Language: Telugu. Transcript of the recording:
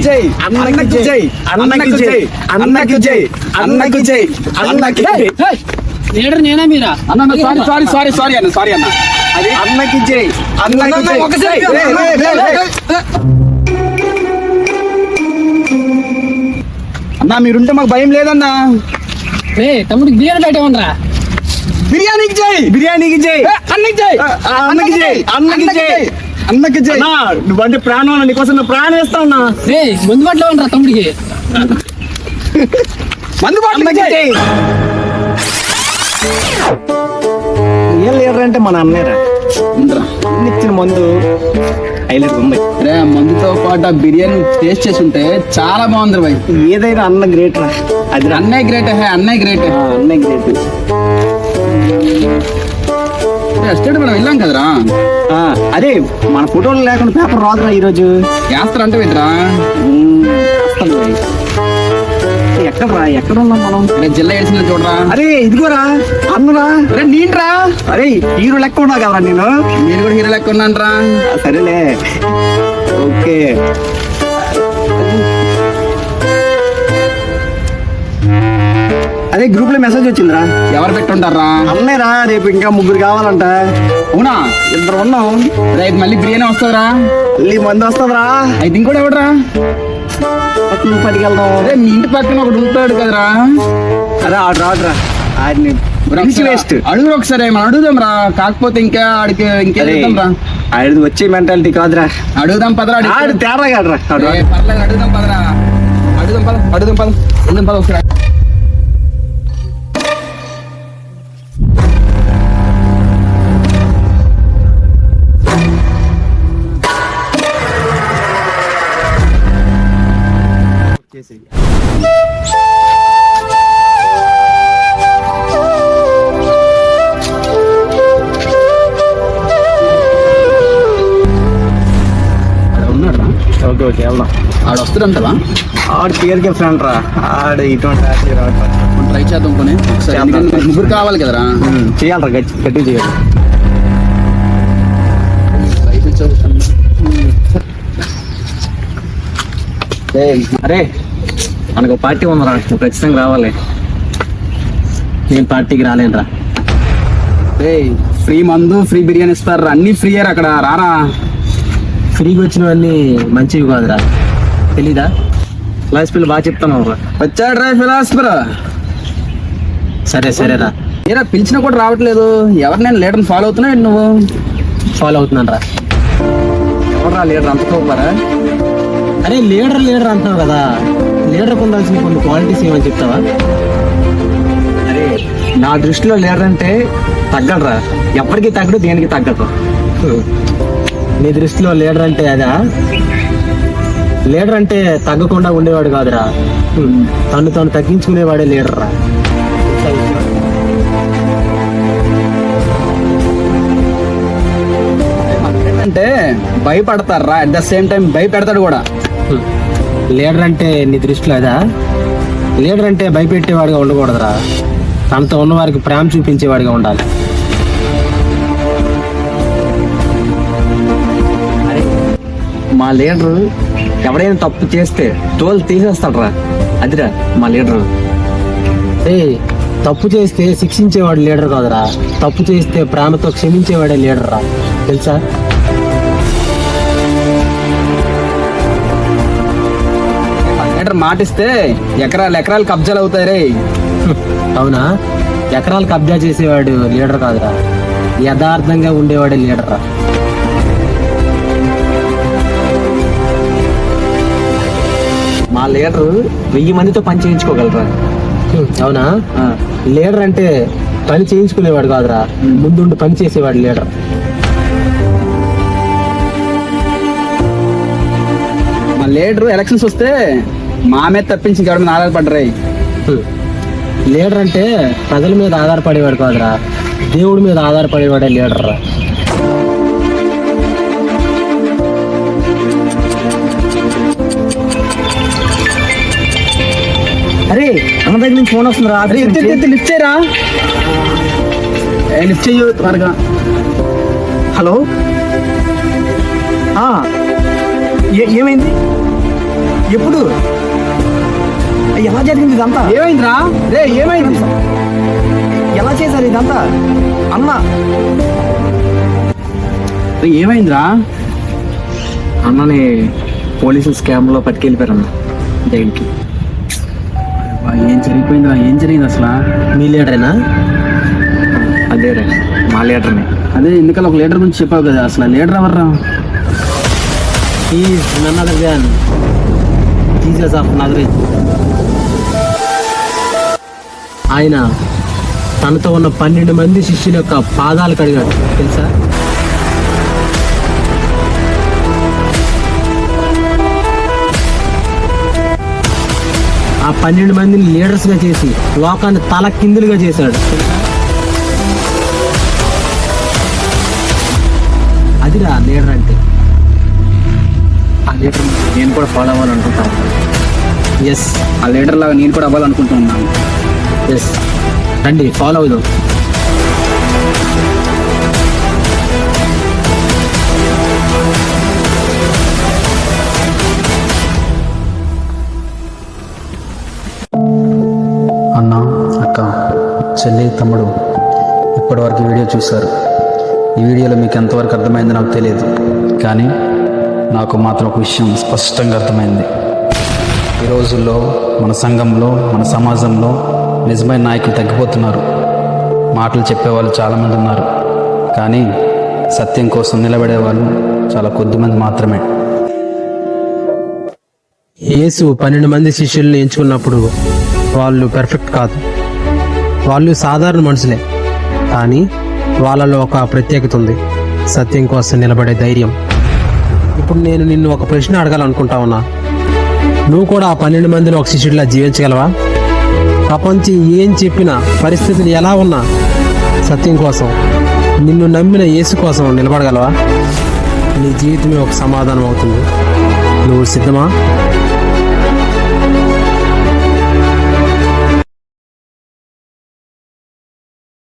జై అన్నకి జై అన్నకి జై అన్నకి జై అన్నకి జై అన్నకి లీడర్ నేనా మీరా అన్న సారీ అన్న అది అన్నకి జై అన్నకి జై అన్నా మీరుంటే మాకు భయం లేదన్నా. తమ్ముడికి బిర్యానీ పెట్టమనరా. బిర్యానీకి జై అన్నకి జై అన్నకి జై అన్నకి జై అన్నకి జై. నువ్వంటే ప్రాణం అన్న, నీకోసం నువ్వు ప్రాణం వేస్తా ఉన్నా. మందు పట్ల ఉండరా తమ్ముడికి మందు పట్ల ఏం లేరంటే మన అన్నయ్యరా ఇచ్చిన మందు హైలైట్ ఉంది. మందుతో పాటు బిర్యానీ టేస్ట్ చేసి ఉంటే చాలా బాగుంది భాయ్. ఏదైనా అన్న గ్రేట్ రా. అది అన్నయ్య గ్రేట్ అన్నయ్య గ్రేట్ ఎస్టేట్ మనం వెళ్ళాం కదరా. అదే మన ఫోటోలు లేకుండా పేపర్ రాదురా ఈరోజు. వేస్తారు అంటే వింటరా. ఎక్కడ ఉన్నాం మనం? జిల్లా వేసిన చూడరా. అరే ఇదిగోరా అన్నరా. అరే నీంట్రా. అరే హీరో లెక్క ఉన్నా కదరా నేను. నేను కూడా హీరో లెక్క ఉన్నాను రా. సరేలే ఓకే. అదే గ్రూప్ లో మెసేజ్ వచ్చిందిరా. ఎవరు పెట్టుంటారా? అన్నయ్యరా రేపు ఇంకా 3 కావాలంట. అవునా? 2 ఉన్నాం. రేపు మళ్ళీ బిర్యానీ వస్తుందిరా. మళ్ళీ మంది వస్తుందిరా. అయితే ఇంకోటి ఎవడరా? 10కి వెళ్దాం. అదే మీ ఇంటి పక్కన ఒకటి ఉంటాడు కదరా. అరే ఆర్డరా వేస్ట్. అడుగు ఒకసారి మనం అడుగుదాం రా. కాకపోతే ఇంకా ఆడికి ఇంకేద్దాం రా. ఆడిది వచ్చే మెంటాలిటీ కాదురా. అడుగుదాం పదరా. తేడా కాదురా. పర్లేదు అడుగుదాం పదరా. అడుగుదాం పద ఒకసారి. ఓకే వెళ్దాం. ఆడు వస్తుందంటవా? ఆడు పేరుకే ఫ్రెండ్ రా. ఆడు ఇటువంటి ట్రై చేద్దాం కొని. 3 కావాలి కదరా. చేయాలరా గట్టి చేయాలి. అరే మనకు పార్టీ ఉందరా, నువ్వు ఖచ్చితంగా రావాలి. నేను పార్టీకి రాలేనురా. ఫ్రీ మందు ఫ్రీ బిర్యానీ ఇస్తారా. అన్ని ఫ్రీ అక్కడ రారా. ఫ్రీగా వచ్చినవన్నీ మంచివి కాదురా, తెలీదా? ఫిలాసఫీలు బాగా చెప్తాను. వచ్చాడు రా ఫిలాసఫర్. సరేరా. ఏరా పిలిచినా కూడా రావట్లేదు. ఎవరు? నేను లీడర్ని ఫాలో అవుతున్నా. నువ్వు ఫాలో అవుతున్నాను రా. ఎవరు లీడర్? అంత కోపారా? అరే లీడర్ అంటున్నావు కదా, లీడర్కి ఉండాల్సిన కొన్ని క్వాలిటీస్ ఏమని చెప్తావా? అరే నా దృష్టిలో లీడర్ అంటే తగ్గడరా. ఎవరికి తగ్గడు, దేనికి తగ్గదు. నీ దృష్టిలో లీడర్ అంటే అదా? లీడర్ అంటే తగ్గకుండా ఉండేవాడు కాదురా, తను తగ్గించుకునేవాడే లీడర్ రా. అంటే భయపడతారా, అట్ ద సేమ్ టైం భయపెడతాడు కూడా. లీడర్ అంటే నీ దృష్టిలో అదా? లీడర్ అంటే భయపెట్టేవాడిగా ఉండకూడదురా, తనతో ఉన్నవారికి ప్రేమ చూపించేవాడిగా ఉండాలి. మా లీడరు ఎవడైనా తప్పు చేస్తే తోలు తీసేస్తాడరా, అదిరా మా లీడరు. తప్పు చేస్తే శిక్షించేవాడు లీడర్ కాదురా, తప్పు చేస్తే ప్రేమతో క్షమించేవాడే లీడర్ రా, తెలుసా? లీడర్ మాటిస్తే ఎకరాలు కబ్జాలు అవుతాయి రే. అవునా? ఎకరాలు కబ్జా చేసేవాడు లీడర్ కాదురా, యథార్థంగా ఉండేవాడే లీడర్ రా. మా లీడరు 1000 మందితో పని చేయించుకోగలరా. అవునా? లీడర్ అంటే పని చేయించుకునేవాడు కాదురా, ముందుండి పని చేసేవాడు లీడర్. మా లీడర్ ఎలక్షన్స్ వస్తే మా మీద తప్పించి ఎవరి మీద ఆధారపడ్డాయి. లీడర్ అంటే ప్రజల మీద ఆధారపడేవాడు కాదురా, దేవుడి మీద ఆధారపడేవాడే లీడర్ రా. అరే అన్న దగ్గర నుంచి ఫోన్ వస్తుందిరా అరే ఆఫీస్ నుంచి. లిఫ్ట్ చేయరా, లిఫ్ట్ చేయు త్వరగా. హలో ఆ, ఏమైంది? ఎప్పుడు? ఎలా జరిగింది ఇదంతా? ఏమైందిరా రే, ఏమైంది? ఎలా చేశారు ఇదంతా? అన్న రే, ఏమైందిరా? అన్నని పోలీసులు స్కామ్ లో పట్టుకెళ్ళిపోయారన్న జైలుకి. అబ్బా, ఏం జరిగిపోయిందిరా, ఏం జరిగింది అసలు? మీ లీడరేనా? అదే రే, మా లీడర్ని. అదే ఎందుకలా ఒక లీడర్ గురించి చెప్పావు కదా, అసలు లీడర్ ఎవర్రా? Is none other than Jesus of Nazareth. ఆయన తనతో ఉన్న 12 మంది శిష్యుల యొక్క పాదాలు కడిగాడు తెలుసా? ఆ 12 మందిని లీడర్స్ గా చేసి లోకాన్ని తల కిందులుగా చేశాడు. అదిరా లీడర్ అంటే. ఆ లీడర్ నేను కూడా ఫాలో అవ్వాలనుకుంటాను. ఎస్ ఆ లీడర్ లాగా నేను కూడా అవ్వాలనుకుంటున్నాను. ఎస్, రండి ఫాలో అవుదాం. అన్న, అక్క, చెల్లి, తమ్ముడు ఇప్పటివరకు వీడియో చూశారు. ఈ వీడియోలో మీకు ఎంతవరకు అర్థమైందో నాకు తెలియదు, కానీ నాకు మాత్రం ఒక విషయం స్పష్టంగా అర్థమైంది. ఈ రోజుల్లో మన సంఘంలో, మన సమాజంలో నిజమైన నాయకులు తగ్గిపోతున్నారు. మాటలు చెప్పేవాళ్ళు చాలామంది ఉన్నారు, కానీ సత్యం కోసం నిలబడే వాళ్ళు చాలా కొద్దిమంది మాత్రమే. యేసు 12 మంది శిష్యుల్ని ఎంచుకున్నప్పుడు వాళ్ళు పెర్ఫెక్ట్ కాదు, వాళ్ళు సాధారణ మనుషులే. కానీ వాళ్ళలో ఒక ప్రత్యేకత ఉంది, సత్యం కోసం నిలబడే ధైర్యం. ఇప్పుడు నేను నిన్ను ఒక ప్రశ్న అడగాలనుకుంటా ఉన్నా. నువ్వు కూడా ఆ 12 మందిలో ఒక శిష్యుడిలా జీవించగలవా? ప్రపంచం ఏం చెప్పినా, పరిస్థితులు ఎలా ఉన్నా సత్యం కోసం, నిన్ను నమ్మిన యేసు కోసం నిలబడగలవా? నీ జీవితమే ఒక సమాధానం అవుతుంది. నువ్వు సిద్ధమా?